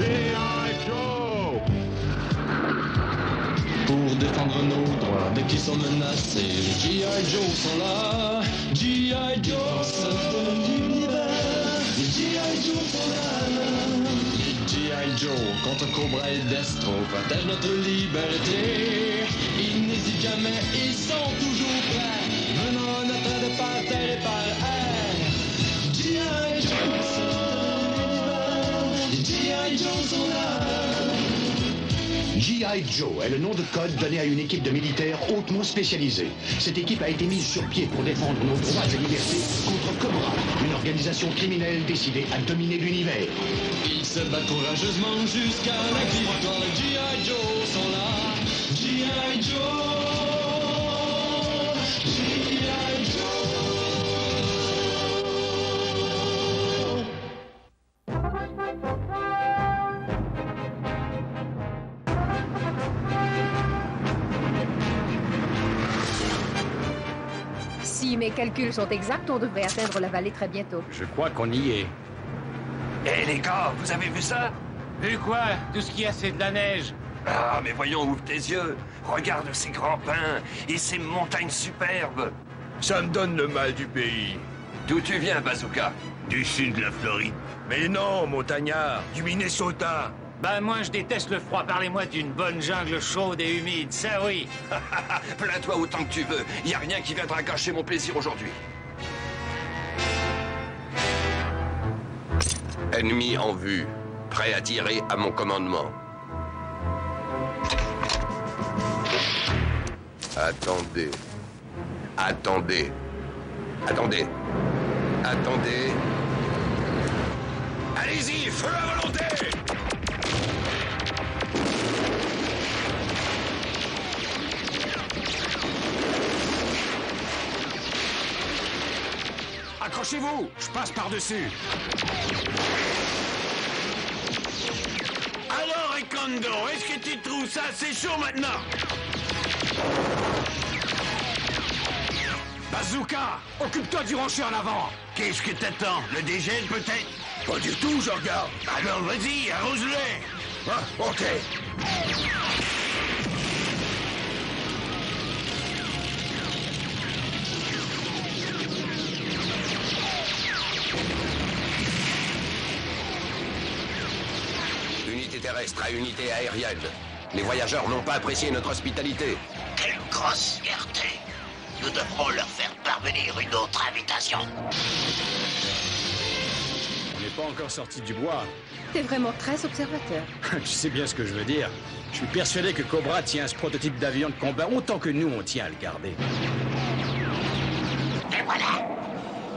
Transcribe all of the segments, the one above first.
G.I. Joe! Pour défendre nos droits dès qu'ils sont menacés, les G.I. Joe sont là. G.I. Joe, sauveur de l'univers. Les G.I. Joe sont là. Les G.I. Joe contre Cobra et Destro protègent notre liberté. Ils n'hésitent jamais, ils sont toujours prêts. Venant en attaque par terre et par air. G.I. Joe, sauveur de l'univers. Les G.I. Joe sont là. G.I. Joe est le nom de code donné à une équipe de militaires hautement spécialisée. Cette équipe a été mise sur pied pour défendre nos droits et libertés contre Cobra, une organisation criminelle décidée à dominer l'univers. Ils se battent courageusement jusqu'à la victoire. Les G.I. Joe sont là. G.I. Joe. G.I. Joe. Si mes calculs sont exacts, on devrait atteindre la vallée très bientôt. Je crois qu'on y est. Hé les gars, vous avez vu ça? Vu quoi? Tout ce qu'il y a, c'est de la neige. Ah, mais voyons, ouvre tes yeux. Regarde ces grands pins et ces montagnes superbes. Ça me donne le mal du pays. D'où tu viens, Bazooka? Du sud de la Floride. Mais non, montagnard, du Minnesota. Ben moi, je déteste le froid. Parlez-moi d'une bonne jungle chaude et humide, ça oui. Plains-toi autant que tu veux. Y a rien qui viendra gâcher mon plaisir aujourd'hui. Ennemi en vue. Prêt à tirer à mon commandement. Attendez. Attendez. Attendez. Attendez. Allez-y, feu à volonté! Accrochez-vous, je passe par-dessus. Alors, Ekondo, est-ce que tu trouves ça assez chaud maintenant? Bazooka, occupe-toi du rocher en avant. Qu'est-ce que t'attends? Le dégel, peut-être? Pas du tout, je regarde. Alors, vas-y, arrose-le. Ah, OK. Unité terrestre à unité aérienne. Les voyageurs n'ont pas apprécié notre hospitalité. Quelle grosse fierté! Nous devrons leur faire parvenir une autre invitation. On n'est pas encore sorti du bois. T'es vraiment très observateur. Tu sais bien ce que je veux dire. Je suis persuadé que Cobra tient ce prototype d'avion de combat autant que nous, on tient à le garder. Et voilà!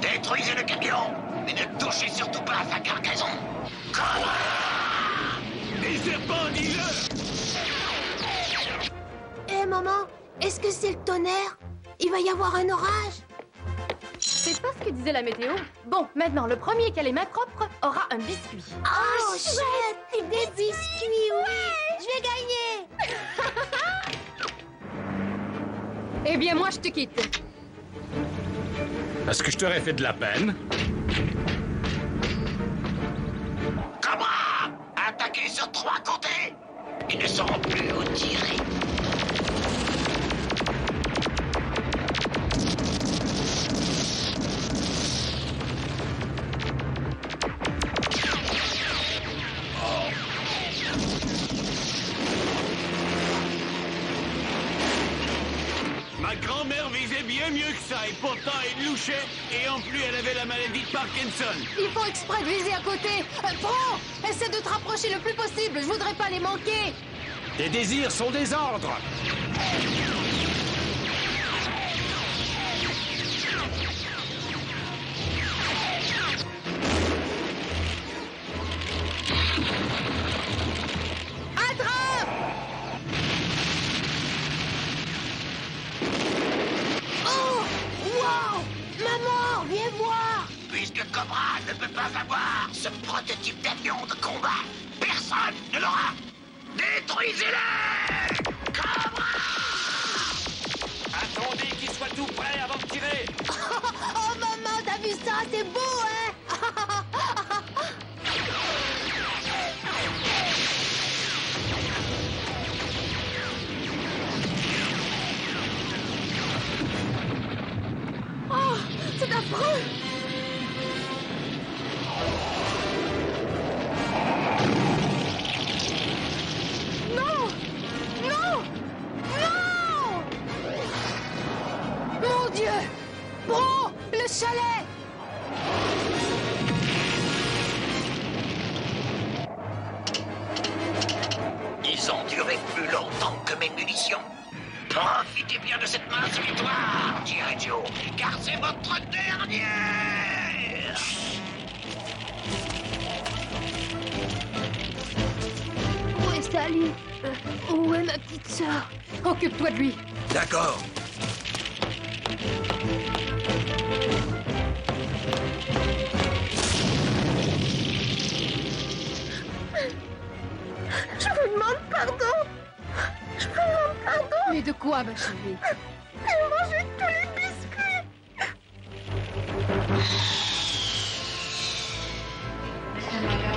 Détruisez le camion! Et ne touchez surtout pas à sa cargaison! Les serpents, dis-le! Hé, maman, est-ce que c'est le tonnerre? Il va y avoir un orage? C'est pas ce que disait la météo. Bon, maintenant, le premier qui a les mains propres aura un biscuit. Oh, chouette! Des biscuits, oui! Je vais gagner! Eh bien, moi, je te quitte. Est-ce que je t'aurais fait de la peine? Cobra! Attaquez sur 3 côtés! Ils ne sauront plus où tirer. Ma grand-mère visait bien mieux que ça, et pourtant elle louchait, et en plus elle avait la maladie de Parkinson. Ils font exprès de viser à côté. Pro, essaie de te rapprocher le plus possible. Je voudrais pas les manquer. Tes désirs sont des ordres. Attrape! Oh! Wow! Maman, viens voir! Puisque Cobra ne peut pas avoir ce prototype d'avion de combat, personne ne l'aura. Détruisez-le! Cobra! Attendez qu'il soit tout prêt avant de tirer. Oh, maman, t'as vu ça? C'est beau, hein? durer plus longtemps que mes munitions. Profitez bien de cette mince victoire, G.I. Joe, car c'est votre dernière. Où est Sally? Où est ma petite sœur? Occupe-toi de lui. D'accord. Je vous demande pardon. Je vous demande pardon. Mais de quoi, ma chérie? J'ai mangé tous les biscuits.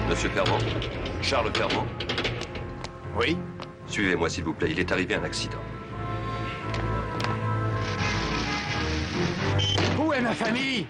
Monsieur Fermant. Charles Fermant. Oui? Suivez-moi, s'il vous plaît. Il est arrivé un accident. Où est ma famille?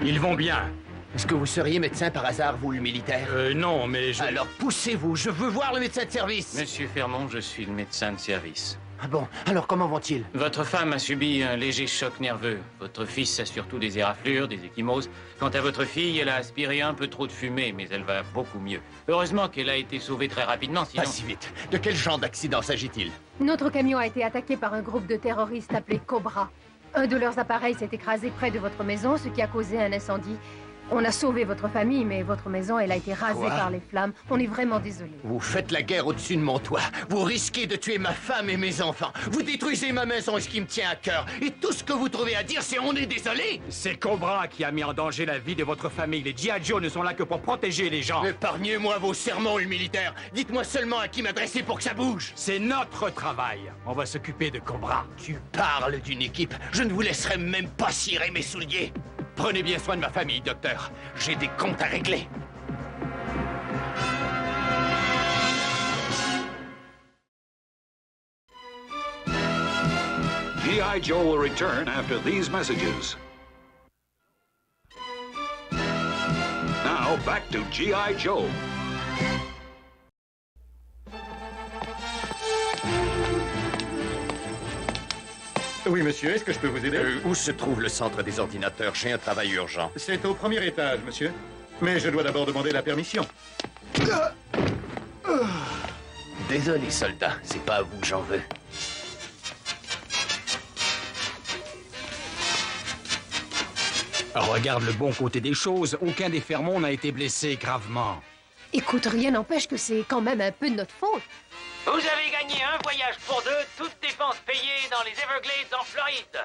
Ils vont bien. Est-ce que vous seriez médecin par hasard, vous, le militaire? Non, mais je... Alors poussez-vous, je veux voir le médecin de service. Monsieur Fermont, je suis le médecin de service. Ah bon, alors comment vont-ils? Votre femme a subi un léger choc nerveux. Votre fils a surtout des éraflures, des ecchymoses. Quant à votre fille, elle a aspiré un peu trop de fumée, mais elle va beaucoup mieux. Heureusement qu'elle a été sauvée très rapidement, sinon... Pas si vite. De quel genre d'accident s'agit-il? Notre camion a été attaqué par un groupe de terroristes appelé Cobra. Un de leurs appareils s'est écrasé près de votre maison, ce qui a causé un incendie. On a sauvé votre famille, mais votre maison, elle a été rasée Quoi? par les flammes. On est vraiment désolés. Vous faites la guerre au-dessus de mon toit. Vous risquez de tuer ma femme et mes enfants. Vous détruisez ma maison et ce qui me tient à cœur. Et tout ce que vous trouvez à dire, c'est on est désolé. C'est Cobra qui a mis en danger la vie de votre famille. Les G.I. Joe ne sont là que pour protéger les gens. Épargnez-moi vos sermons, le militaire. Dites-moi seulement à qui m'adresser pour que ça bouge. C'est notre travail. On va s'occuper de Cobra. Tu parles d'une équipe. Je ne vous laisserai même pas cirer mes souliers. Prenez bien soin de ma famille, docteur. J'ai des comptes à régler. G.I. Joe will return after these messages. Now, back to G.I. Joe. Oui, monsieur, est-ce que je peux vous aider? Où se trouve le centre des ordinateurs? J'ai un travail urgent. C'est au premier étage, monsieur. Mais je dois d'abord demander la permission. Désolé, soldat. C'est pas à vous que j'en veux. Regarde le bon côté des choses. Aucun des Fermont n'a été blessé gravement. Écoute, rien n'empêche que c'est quand même un peu de notre faute. Vous avez gagné un voyage pour deux, toutes dépenses payées dans les Everglades en Floride.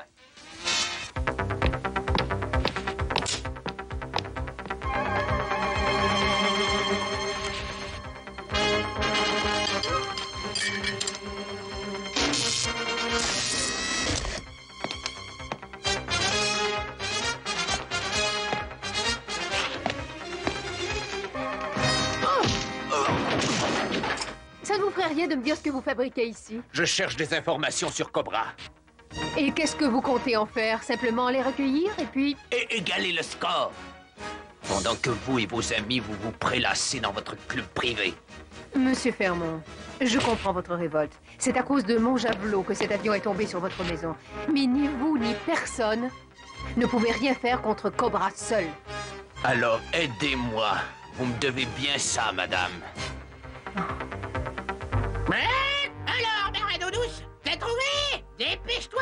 Ça ne vous ferait rien de me dire ce que vous fabriquez ici? Je cherche des informations sur Cobra. Et qu'est-ce que vous comptez en faire? Simplement les recueillir et puis... Et égaler le score. Pendant que vous et vos amis, vous vous prélassez dans votre club privé. Monsieur Fermont, je comprends votre révolte. C'est à cause de mon javelot que cet avion est tombé sur votre maison. Mais ni vous ni personne ne pouvez rien faire contre Cobra seul. Alors aidez-moi. Vous me devez bien ça, madame. Alors, ma reine douce, t'as trouvé? Dépêche-toi!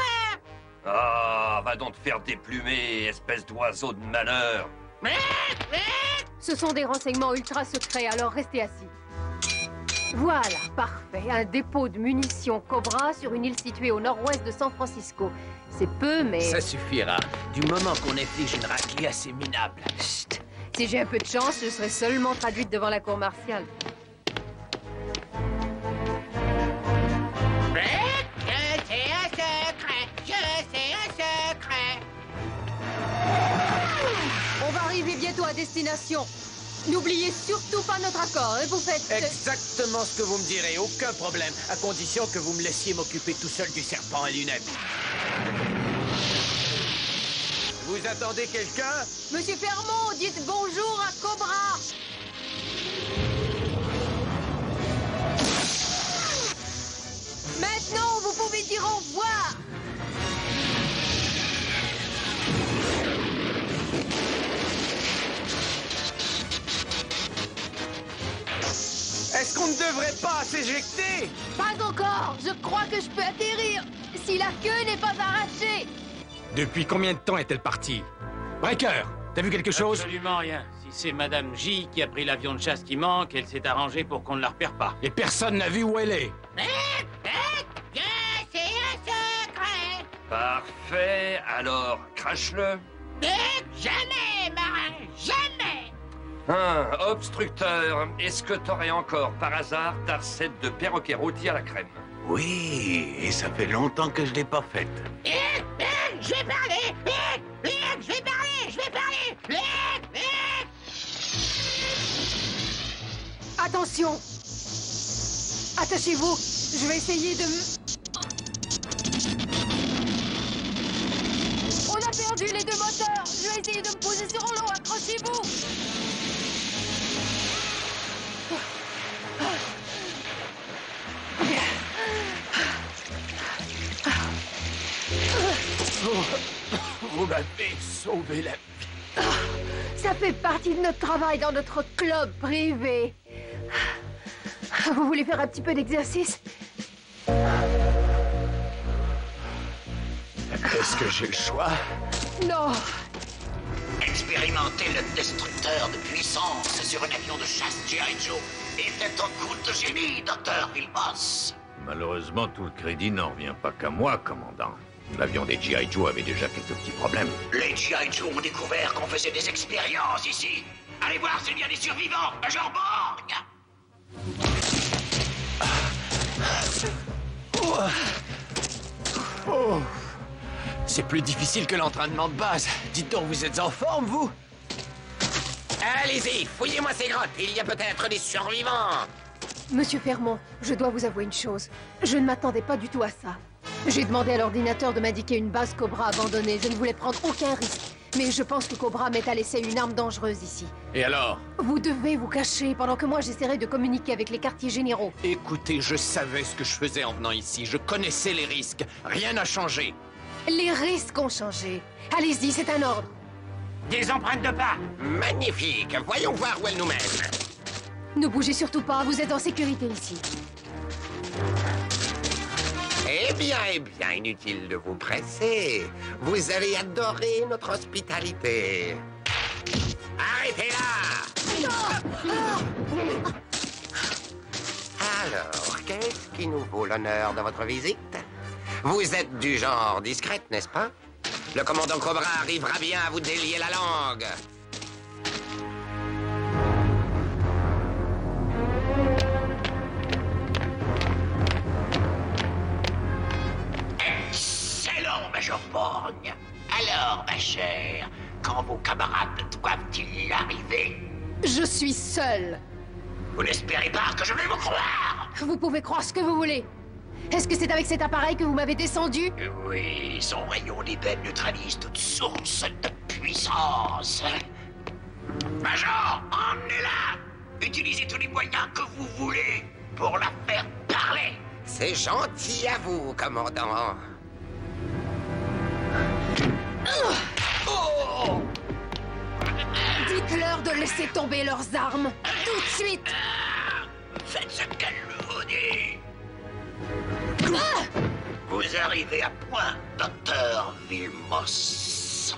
Ah, va donc te faire déplumer, espèce d'oiseau de malheur. Ce sont des renseignements ultra secrets, alors restez assis. Voilà, parfait. Un dépôt de munitions Cobra sur une île située au nord-ouest de San Francisco. C'est peu, mais... Ça suffira. Du moment qu'on inflige une raclée assez minable. Chut! Si j'ai un peu de chance, je serai seulement traduite devant la cour martiale. On va arriver bientôt à destination. N'oubliez surtout pas notre accord, hein, vous faites... Exactement ce que vous me direz, aucun problème, à condition que vous me laissiez m'occuper tout seul du serpent à lunettes. Vous attendez quelqu'un? Monsieur Fermont, dites bonjour à Cobra. Maintenant, vous pouvez dire au revoir. Est-ce qu'on ne devrait pas s'éjecter? Pas encore. Je crois que je peux atterrir. Si la queue n'est pas arrachée. Depuis combien de temps est-elle partie? Breaker, t'as vu quelque chose? Absolument rien. Si c'est Madame J qui a pris l'avion de chasse qui manque, elle s'est arrangée pour qu'on ne la repère pas. Et personne n'a vu où elle est. C'est un secret. Parfait, alors crache-le. Jamais, marin, jamais. Obstructeur, est-ce que t'aurais encore par hasard ta recette de perroquet rôti à la crème? Oui, et ça fait longtemps que je l'ai pas faite. Je vais parler. Je vais parler. Attention! Attachez-vous! Je vais essayer de On a perdu les deux moteurs! Je vais essayer de me poser sur l'eau, accrochez-vous! Vous m'avez sauvé la vie. Ça fait partie de notre travail dans notre club privé. Vous voulez faire un petit peu d'exercice? Est-ce que j'ai le choix? Non! Expérimenter le destructeur de puissance sur un avion de chasse G.I. Joe était un coup de génie, Dr. Vilmos. Malheureusement, tout le crédit n'en revient pas qu'à moi, commandant. L'avion des G.I. Joe avait déjà quelques petits problèmes. Les G.I. Joe ont découvert qu'on faisait des expériences ici. Allez voir s'il y a des survivants, Major Borg. Oh. C'est plus difficile que l'entraînement de base. Dites donc, vous êtes en forme, vous? Allez-y, fouillez-moi ces grottes. Il y a peut-être des survivants. Monsieur Fermont, je dois vous avouer une chose. Je ne m'attendais pas du tout à ça. J'ai demandé à l'ordinateur de m'indiquer une base Cobra abandonnée. Je ne voulais prendre aucun risque. Mais je pense que Cobra m'est à l'essai une arme dangereuse ici. Et alors? Vous devez vous cacher pendant que moi j'essaierai de communiquer avec les quartiers généraux. Écoutez, je savais ce que je faisais en venant ici. Je connaissais les risques. Rien n'a changé. Les risques ont changé. Allez-y, c'est un ordre. Des empreintes de pas. Magnifique. Voyons voir où elles nous mènent. Ne bougez surtout pas, vous êtes en sécurité ici. Eh bien, inutile de vous presser. Vous avez adoré notre hospitalité. Arrêtez là! Alors, qu'est-ce qui nous vaut l'honneur de votre visite? Vous êtes du genre discrète, n'est-ce pas? Le commandant Cobra arrivera bien à vous délier la langue. Excellent, Major Borg. Alors, ma chère, quand vos camarades doivent-ils arriver? Je suis seule. Vous n'espérez pas que je vais vous croire? Vous pouvez croire ce que vous voulez. Est-ce que c'est avec cet appareil que vous m'avez descendu? Oui, son rayon d'ébène neutralise toute source de puissance. Major, emmenez-la! Utilisez tous les moyens que vous voulez pour la faire parler. C'est gentil à vous, commandant. Dites-leur de laisser tomber leurs armes. Tout de suite. Faites ce qu'elle vous dit. Vous arrivez à point, Dr. Vilmos.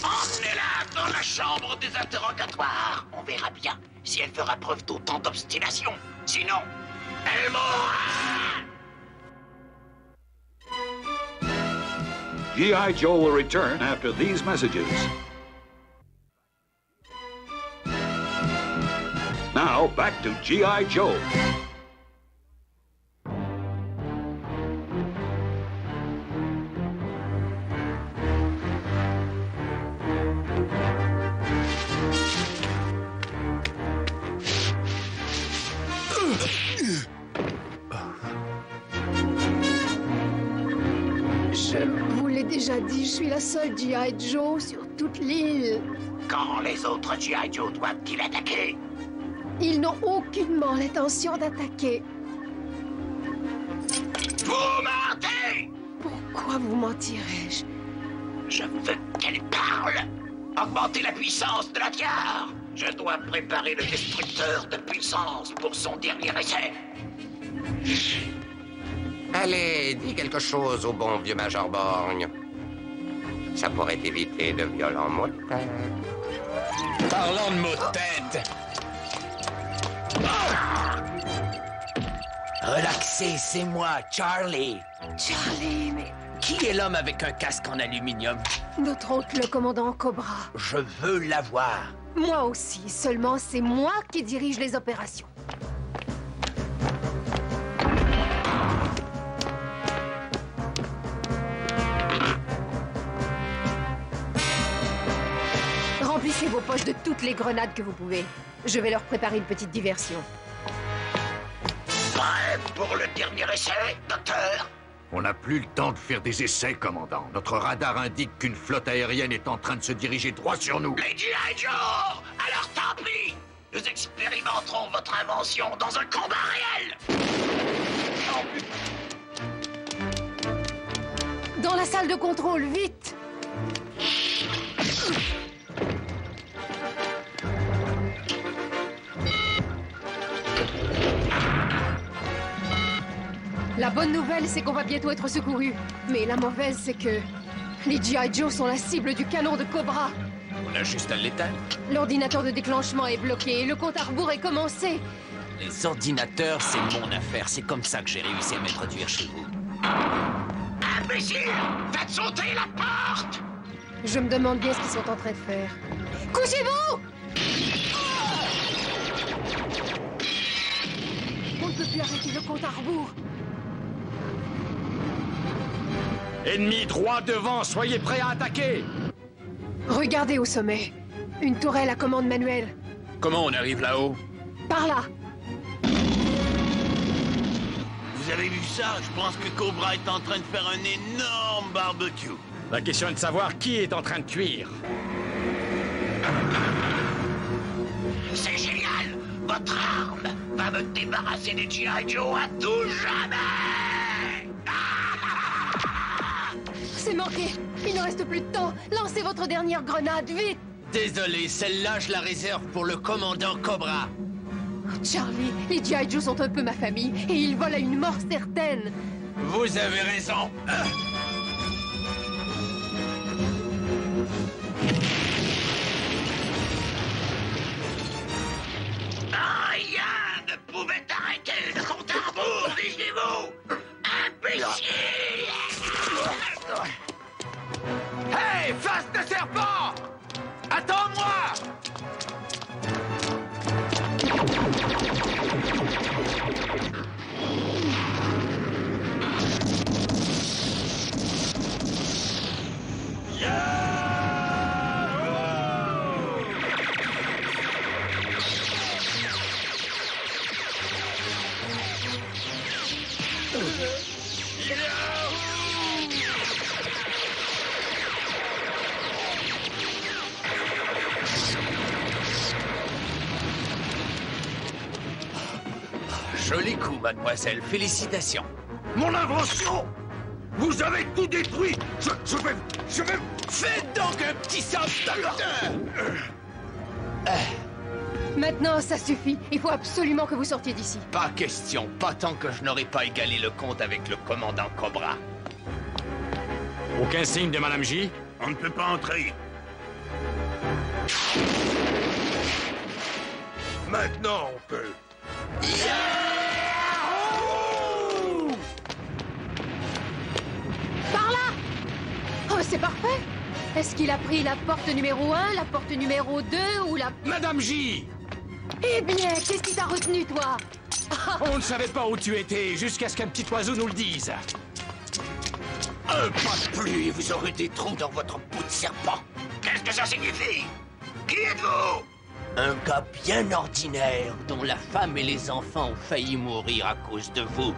Emmenez-la dans la chambre des interrogatoires. On verra bien si elle fera preuve d'autant d'obstination. Sinon, elle mourra. G.I. Joe will return after these messages. Now, back to G.I. Joe. Je vous l'ai déjà dit, je suis la seule G.I. Joe sur toute l'île. Quand les autres G.I. Joe doivent-ils attaquer? Ils n'ont aucunement l'intention d'attaquer. Vous mentez! Pourquoi vous mentirais-je? Je veux qu'elle parle. Augmenter la puissance de la tiare. Je dois préparer le destructeur de puissance pour son dernier essai. Allez, dis quelque chose au bon vieux Major Borgne. Ça pourrait éviter de violents maux de tête. Parlant de mots de tête. Relaxez, c'est moi, Charlie. Charlie, mais... Qui est l'homme avec un casque en aluminium? Notre oncle, le commandant Cobra. Je veux l'avoir. Moi aussi, seulement c'est moi qui dirige les opérations. Remplissez vos poches de toutes les grenades que vous pouvez. Je vais leur préparer une petite diversion. Prêt pour le dernier essai, docteur? On n'a plus le temps de faire des essais, commandant. Notre radar indique qu'une flotte aérienne est en train de se diriger droit sur nous. Les G.I. Joe! Alors tant pis! Nous expérimenterons votre invention dans un combat réel! Dans la salle de contrôle, vite! La bonne nouvelle, c'est qu'on va bientôt être secourus. Mais la mauvaise, c'est que les G.I. Joe sont la cible du canon de Cobra. On a juste à l'éteindre. L'ordinateur de déclenchement est bloqué et le compte à rebours est commencé. Les ordinateurs, c'est mon affaire. C'est comme ça que j'ai réussi à m'introduire chez vous. Imbécile! Faites sauter la porte! Je me demande bien ce qu'ils sont en train de faire. Couchez-vous! On ne peut plus arrêter le compte à rebours. Ennemi droit devant, soyez prêts à attaquer! Regardez au sommet. Une tourelle à commande manuelle. Comment on arrive là-haut? Par là. Vous avez vu ça? Je pense que Cobra est en train de faire un énorme barbecue. La question est de savoir qui est en train de cuire. C'est génial! Votre arme va me débarrasser des G.I. Joe à tout jamais! C'est manqué. Il ne reste plus de temps. Lancez votre dernière grenade, vite! Désolé, celle-là, je la réserve pour le commandant Cobra. Oh, Charlie, les G.I. Joe sont un peu ma famille et ils volent à une mort certaine. Vous avez raison. Rien ne pouvait arrêter le compte à rebours, disiez-vous! Imbécile! Hey, face de serpent! Attends-moi! Joli coup, mademoiselle. Félicitations. Mon invention! Vous avez tout détruit! Je vais... Faites donc un petit sauvetage! Maintenant, ça suffit. Il faut absolument que vous sortiez d'ici. Pas question. Pas tant que je n'aurai pas égalé le compte avec le commandant Cobra. Aucun signe de Madame J? On ne peut pas entrer. Maintenant, on peut. Par là! Oh, c'est parfait! Est-ce qu'il a pris la porte numéro 1, la porte numéro 2 ou la... Madame J! Eh bien, qu'est-ce qui t'a retenu, toi? On ne savait pas où tu étais, jusqu'à ce qu'un petit oiseau nous le dise. Un pas de pluie et vous aurez des trous dans votre bout de serpent. Qu'est-ce que ça signifie? Qui êtes-vous? Un gars bien ordinaire, dont la femme et les enfants ont failli mourir à cause de vous.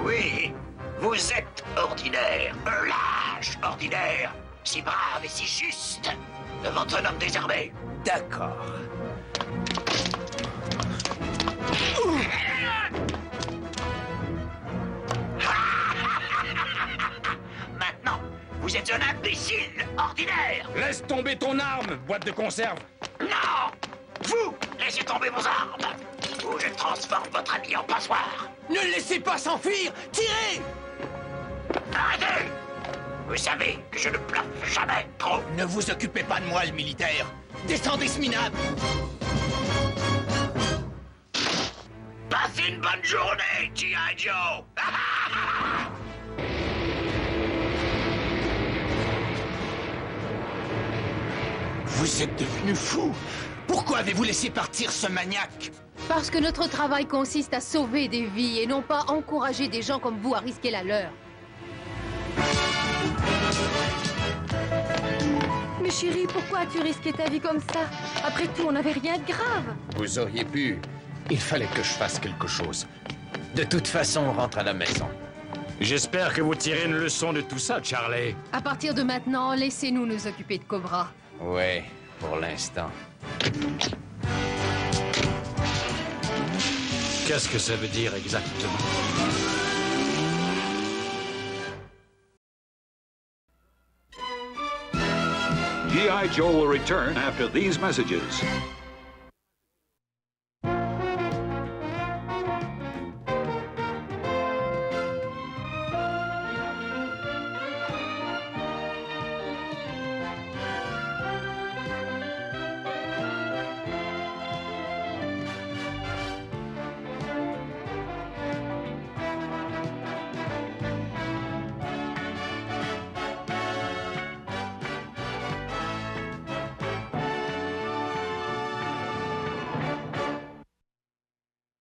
Oui, vous êtes ordinaire, un lâche ordinaire, si brave et si juste, devant un homme désarmé. D'accord. Maintenant, vous êtes un imbécile ordinaire. Laisse tomber ton arme, boîte de conserve. Non! Faites-vous? Laissez tomber vos armes, ou je transforme votre ami en passoire. Ne le laissez pas s'enfuir! Tirez! Arrêtez! Vous savez que je ne bluffe jamais trop. Ne vous occupez pas de moi, le militaire. Descendez ce minable! Passez une bonne journée, G.I. Joe! Vous êtes devenu fou! Pourquoi avez-vous laissé partir ce maniaque? Parce que notre travail consiste à sauver des vies et non pas encourager des gens comme vous à risquer la leur. Mais chérie, pourquoi as-tu risqué ta vie comme ça? Après tout, on n'avait rien de grave. Vous auriez pu. Il fallait que je fasse quelque chose. De toute façon, on rentre à la maison. J'espère que vous tirez une leçon de tout ça, Charlie. À partir de maintenant, laissez-nous nous occuper de Cobra. Ouais, pour l'instant. Qu'est-ce que ça veut dire exactement? G.I. Joe will return after these messages.